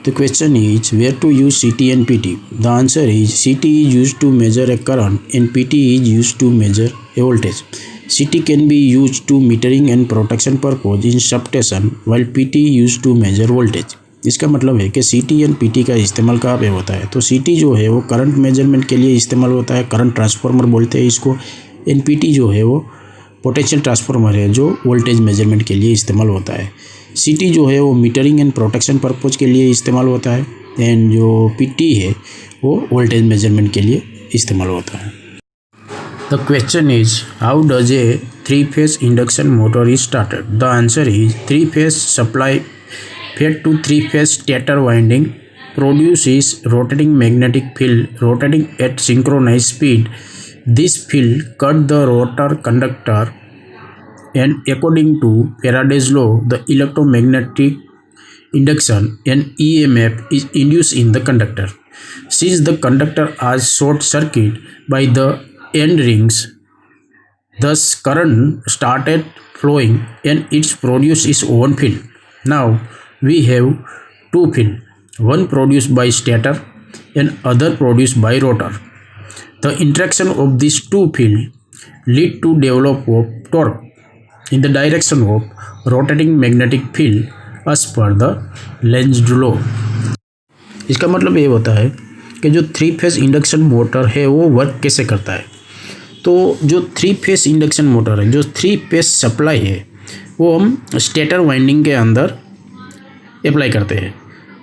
The question is where to use CT and PT. The answer is CT is used to measure a current and PT is used to measure a voltage. CT can be used to metering and protection purpose in substation while PT used to measure voltage. इसका मतलब है कि CT and PT का इस्तेमाल कहाँ पे होता है. तो CT जो है वो करंट मेजरमेंट के लिए इस्तेमाल होता है, करंट ट्रांसफार्मर बोलते हैं इसको. एंड PT जो है वो पोटेंशियल ट्रांसफार्मर है जो वोल्टेज मेजरमेंट के लिए इस्तेमाल होता है. CT जो है वो मीटरिंग एंड प्रोटेक्शन पर्पज़ के लिए इस्तेमाल होता है एंड जो PT है वो वोल्टेज मेजरमेंट के लिए इस्तेमाल होता है. The question is how does a 3-phase induction motor is started. The answer is 3-phase supply fed to 3-phase stator winding produces rotating magnetic field rotating at synchronized speed. This field cut the rotor conductor and according to Faraday's law, the electromagnetic induction and EMF is induced in the conductor. Since the conductor is short circuit by the end rings, thus current started flowing and it produced its own field. Now we have two fields, one produced by stator and other produced by rotor. The interaction of these two fields lead to develop of torque in the direction of rotating magnetic field as per the Lenz's law. इसका मतलब ये होता है कि जो 3-phase induction motor है वो work कैसे करता है. तो जो 3-phase इंडक्शन मोटर है, जो 3-phase सप्लाई है वो हम स्टेटर वाइंडिंग के अंदर अप्लाई करते हैं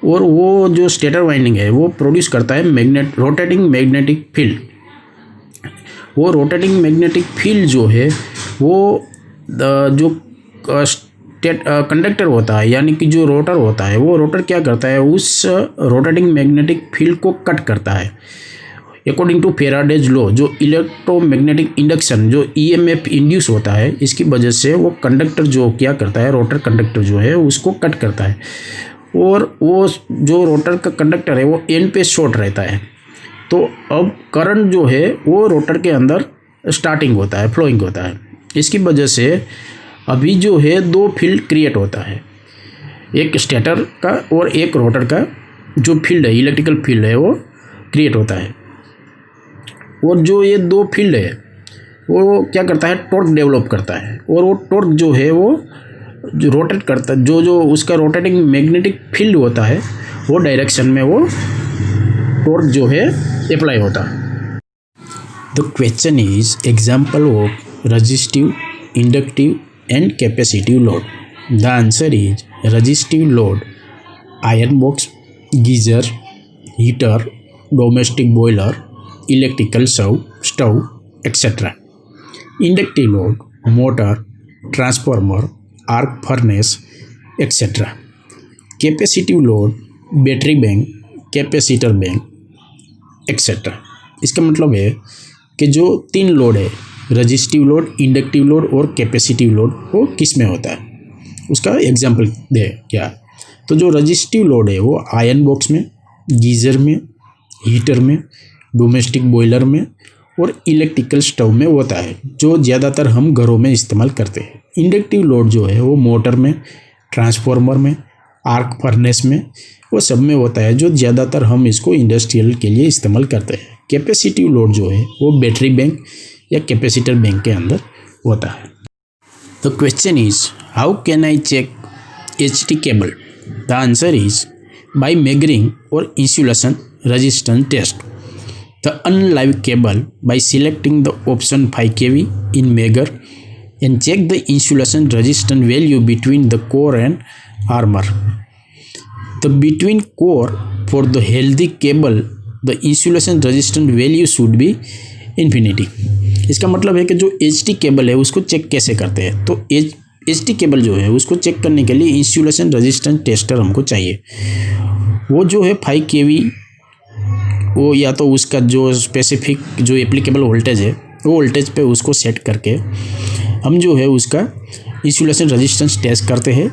और वो जो स्टेटर वाइंडिंग है वो प्रोड्यूस करता है रोटेटिंग मैग्नेटिक फील्ड. वो रोटेटिंग मैग्नेटिक फील्ड जो है वो जो कंडक्टर होता है यानी कि जो रोटर होता है वो रोटर क्या करता है, उस रोटेटिंग मैग्नेटिक फील्ड को कट करता है. अकॉर्डिंग टू फेराडेज लॉ, जो इलेक्ट्रोमैग्नेटिक इंडक्शन जो EMF इंड्यूस होता है इसकी वजह से वो कंडक्टर जो क्या करता है, रोटर कंडक्टर जो है उसको कट करता है और वो जो रोटर का कंडक्टर है वो एंड पे शॉर्ट रहता है. तो अब करंट जो है वो रोटर के अंदर स्टार्टिंग होता है, फ्लोइंग होता है. इसकी वजह से अभी जो है दो फील्ड क्रिएट होता है, एक स्टेटर का और एक रोटर का जो फील्ड है, इलेक्ट्रिकल फील्ड है वो क्रिएट होता है. और जो ये दो फील्ड है वो क्या करता है, टॉर्क डेवलप करता है और वो टॉर्क जो है वो जो रोटेट करता है, जो उसका रोटेटिंग मैग्नेटिक फील्ड होता है वो डायरेक्शन में वो टॉर्क जो है अप्लाई होता है. The question is example of resistive, inductive and capacitive load. The answer is resistive load iron box, geyser, heater, domestic boiler, electrical stove etc. Inductive load motor, transformer, arc furnace etc. Capacitive load battery bank, capacitor bank etc. इसका मतलब है कि जो 3 load है, resistive load, inductive load और capacitive load, वो किस में होता है उसका एग्जाम्पल दे क्या. तो जो रेजिस्टिव लोड है वो आयरन बॉक्स में, गीजर में, हीटर में, डोमेस्टिक बॉयलर में और इलेक्ट्रिकल स्टव में होता है जो ज़्यादातर हम घरों में इस्तेमाल करते हैं. इंडक्टिव लोड जो है वो मोटर में, ट्रांसफार्मर में, आर्क फर्नेस में, वो सब में होता है जो ज़्यादातर हम इसको इंडस्ट्रियल के लिए इस्तेमाल करते हैं. कैपेसिटिव लोड जो है वो बैटरी बैंक या कैपेसिटर बैंक के अंदर होता है. The question is how can I check HT cable. The answer is by measuring और insulation resistance test the unlive cable by selecting the option 5 kV in measure and check the insulation resistance value between the core and armor. The between core for the healthy cable the insulation resistance value should be infinity. इसका मतलब है कि जो HT cable है उसको check कैसे करते हैं. तो HT केबल जो है उसको चेक करने के लिए इंसुलेशन रेजिस्टेंस टेस्टर हमको चाहिए. वो जो है 5 kV, वो या तो उसका जो स्पेसिफिक जो एप्लीकेबल वोल्टेज है वो वोल्टेज पे उसको सेट करके हम जो है उसका इंसुलेशन रेजिस्टेंस टेस्ट करते हैं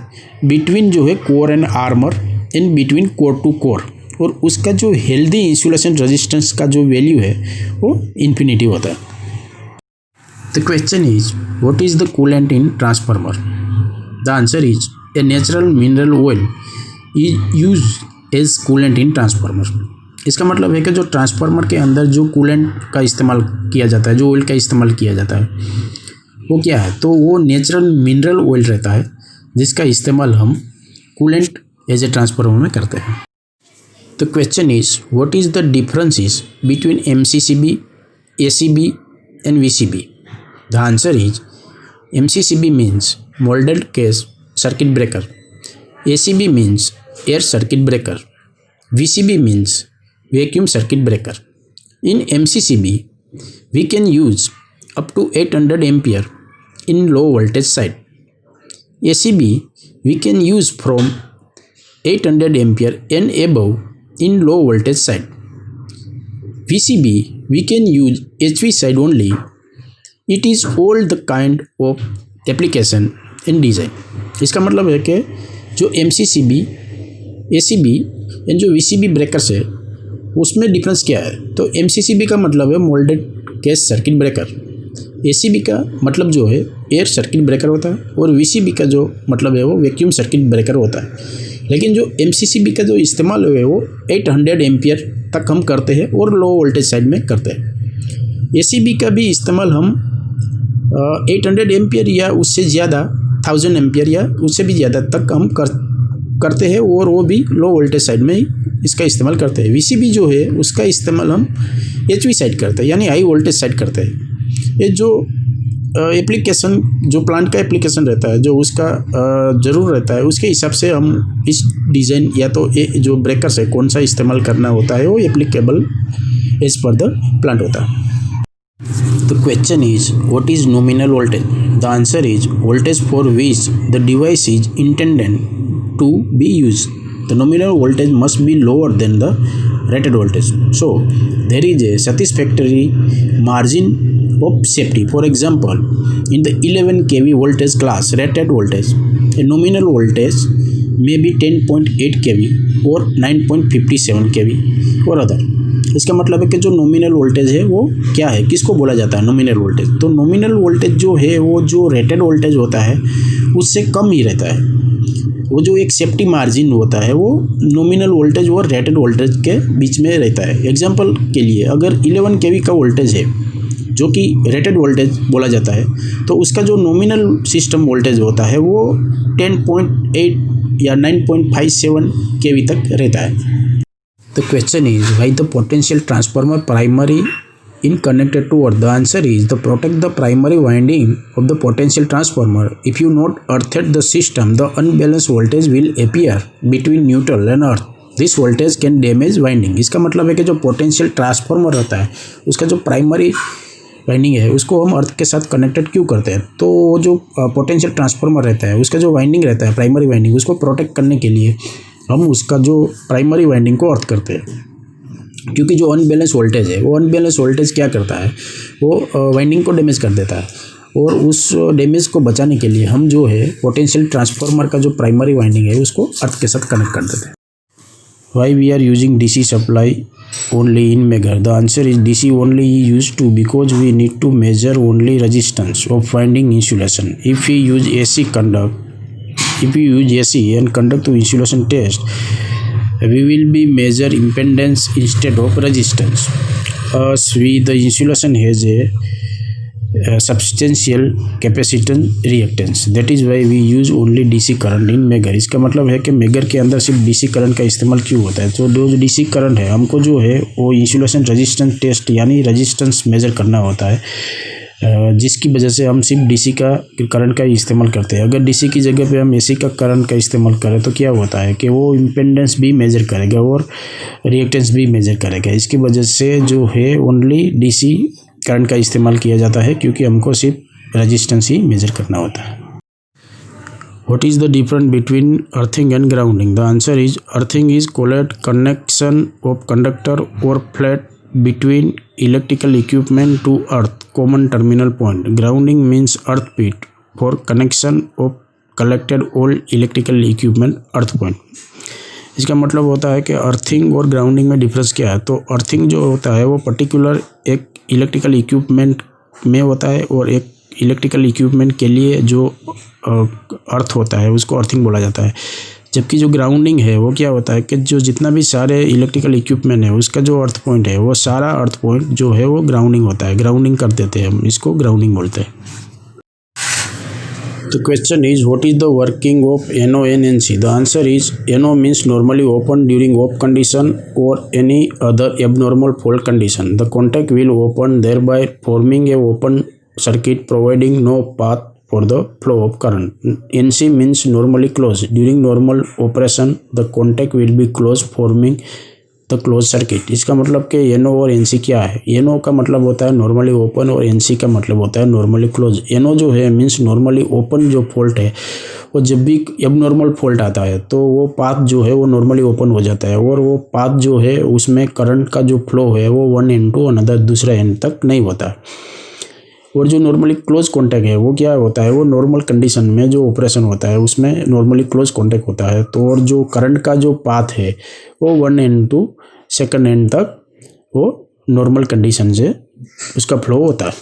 बिटवीन जो है core and armour and between core to core. और उसका जो हेल्दी इंसुलेशन रेजिस्टेंस का जो वैल्यू है वो इन्फिनिटी होता है. The question is what is the coolant in transformer. The answer is a natural mineral oil is used as coolant in transformer. इसका मतलब है कि जो ट्रांसफार्मर के अंदर जो कूलेंट का इस्तेमाल किया जाता है, जो ऑयल का इस्तेमाल किया जाता है, वो क्या है, तो वो नेचुरल मिनरल ऑयल रहता है जिसका इस्तेमाल हम कूलेंट एज ए ट्रांसफार्मर में करते हैं। तो question is what is the differences between MCCB, ACB and VCB? The answer is MCCB means molded case circuit breaker, ACB means air circuit breaker, VCB means vacuum circuit breaker. In MCCB, we can use up to 800 ampere in low voltage side. ACB, we can use from 800 ampere and above in low voltage side. VCB, we can use HV side only. It is all the kind of application in design. इसका मतलब है कि जो MCCB, ACB and जो VCB breakers है उसमें difference क्या है। तो MCCB का मतलब है moulded case circuit breaker, ACB का मतलब जो है एयर सर्किट ब्रेकर होता है, और VCB का जो मतलब है वो वैक्यूम सर्किट ब्रेकर होता है। लेकिन जो MCCB का जो इस्तेमाल है वो 800 एम्पियर तक हम करते हैं और लो वोल्टेज साइड में करते हैं। ACB का भी इस्तेमाल हम 800 एम्पियर या उससे ज़्यादा 1000 एम्पियर या उससे भी ज़्यादा तक हम करते हैं, और वो भी लो वोल्टेज साइड में ही इसका इस्तेमाल करते हैं। VCB जो है उसका इस्तेमाल हम HV साइड करते हैं, यानी हाई वोल्टेज साइड करते हैं। ये जो एप्लीकेशन, जो प्लांट का एप्लीकेशन रहता है, जो उसका ज़रूर रहता है, उसके हिसाब से हम इस डिज़ाइन या तो जो ब्रेकर्स है कौन सा इस्तेमाल करना होता है वो applicable as per the plant होता है। The question is what is nominal voltage? The answer is voltage for which the device is intended to be used. The nominal voltage must be lower than the rated voltage. So there is a satisfactory margin of safety. For example, in the 11 kV voltage class rated voltage, a nominal voltage may be 10.8 kV or 9.57 kV or other. इसका मतलब है कि जो nominal voltage है वो क्या है, किसको बोला जाता है नॉमिनल वोल्टेज। तो नॉमिनल वोल्टेज जो है वो जो रेटेड वोल्टेज होता है उससे कम ही रहता है। वो जो एक सेफ्टी मार्जिन होता है वो नॉमिनल वोल्टेज और रेटेड वोल्टेज के बीच में रहता है। एग्जांपल के लिए अगर 11 kV का वोल्टेज है जो कि रेटेड वोल्टेज बोला जाता है, तो उसका जो नॉमिनल सिस्टम वोल्टेज होता है वो 10.8 या 9.57 kV तक रहता है। The question is why the potential transformer primary in connected to earth. The answer is to protect the primary winding of the potential transformer. If you not earthed the system, the unbalanced voltage will appear between neutral and earth. This voltage can damage winding. इसका मतलब है कि जो potential transformer रहता है उसका जो primary winding है उसको हम अर्थ के साथ कनेक्टेड क्यों करते हैं। तो वो जो पोटेंशियल ट्रांसफार्मर रहता है उसका जो वाइंडिंग रहता है प्राइमरी वाइंडिंग, उसको प्रोटेक्ट करने के लिए हम उसका जो प्राइमरी वाइंडिंग को अर्थ करते हैं। क्योंकि जो अनबैलेंस वोल्टेज है वो अनबैलेंस वोल्टेज क्या करता है, वो वाइंडिंग को डैमेज कर देता है, और उस डैमेज को बचाने के लिए हम जो है पोटेंशियल ट्रांसफार्मर का जो प्राइमरी वाइंडिंग है उसको अर्थ के साथ कनेक्ट कर देते हैं। Why we are using DC supply only in megar? The answer is DC only used to because we need to measure only resistance of winding insulation. If we use AC and conduct to insulation test, we will be measure impedance instead of resistance. As the insulation has a substantial capacitance reactance, that is why we use only DC current in megar. इसका मतलब है कि megger के अंदर सिर्फ DC current का इस्तेमाल क्यों होता है। तो जो DC करंट है हमको जो है वो इंसुलेशन रेजिस्टेंस टेस्ट यानी रेजिस्टेंस मेजर करना होता है, जिसकी वजह से हम सिर्फ DC का करंट का ही इस्तेमाल करते हैं। अगर DC की जगह पे हम AC का करंट का इस्तेमाल करें तो क्या होता है कि वो इम्पेडेंस भी मेजर करेगा और रिएक्टेंस भी मेजर करेगा। इसकी वजह से जो है ओनली DC करंट का इस्तेमाल किया जाता है क्योंकि हमको सिर्फ रेजिस्टेंस ही मेजर करना होता है। What is the difference between earthing and grounding? The answer is earthing is coiled connection of conductor or plate between electrical equipment to earth common terminal point. Grounding means earth pit for connection of collected all electrical equipment earth point. इसका मतलब होता है कि earthing और grounding में difference क्या है। तो अर्थिंग जो होता है वो पर्टिकुलर एक इलेक्ट्रिकल इक्विपमेंट में होता है, और एक इलेक्ट्रिकल इक्विपमेंट के लिए जो अर्थ होता है उसको अर्थिंग बोला जाता है। जबकि जो ग्राउंडिंग है वो क्या होता है कि जो जितना भी सारे इलेक्ट्रिकल इक्विपमेंट है उसका जो अर्थ पॉइंट है वो सारा अर्थ पॉइंट जो है वो ग्राउंडिंग होता है, ग्राउंडिंग कर देते हैं हम, इसको ग्राउंडिंग बोलते हैं। The question is, what is the working of NO and NC? The answer is, NO means normally open during off condition or any other abnormal fault condition. The contact will open, thereby forming a open circuit providing no path for the flow of current. NC means normally closed. During normal operation, the contact will be closed, forming the close circuit. इसका मतलब कि एनो और NC क्या है? एनो का मतलब होता है नॉर्मली ओपन और एनसी का मतलब होता है नॉर्मली क्लोज। एनो जो है मीन्स नॉर्मली ओपन जो फॉल्ट है, वो जब भी एबनॉर्मल फॉल्ट आता है तो वो पाथ जो है वो नॉर्मली ओपन हो जाता है और वो पाथ जो है उसमें करंट का जो फ्लो है वो वन एंड टू अनदर दूसरा एंड तक नहीं होता है। और जो नॉर्मली क्लोज कॉन्टैक्ट है वो क्या होता है? वो नॉर्मल कंडीशन में जो ऑपरेशन होता है उसमें नॉर्मली क्लोज कॉन्टैक्ट होता है। तो और जो करंट का जो पाथ है वो one and two second end तक वो नॉर्मल कंडीशन से उसका फ्लो होता है।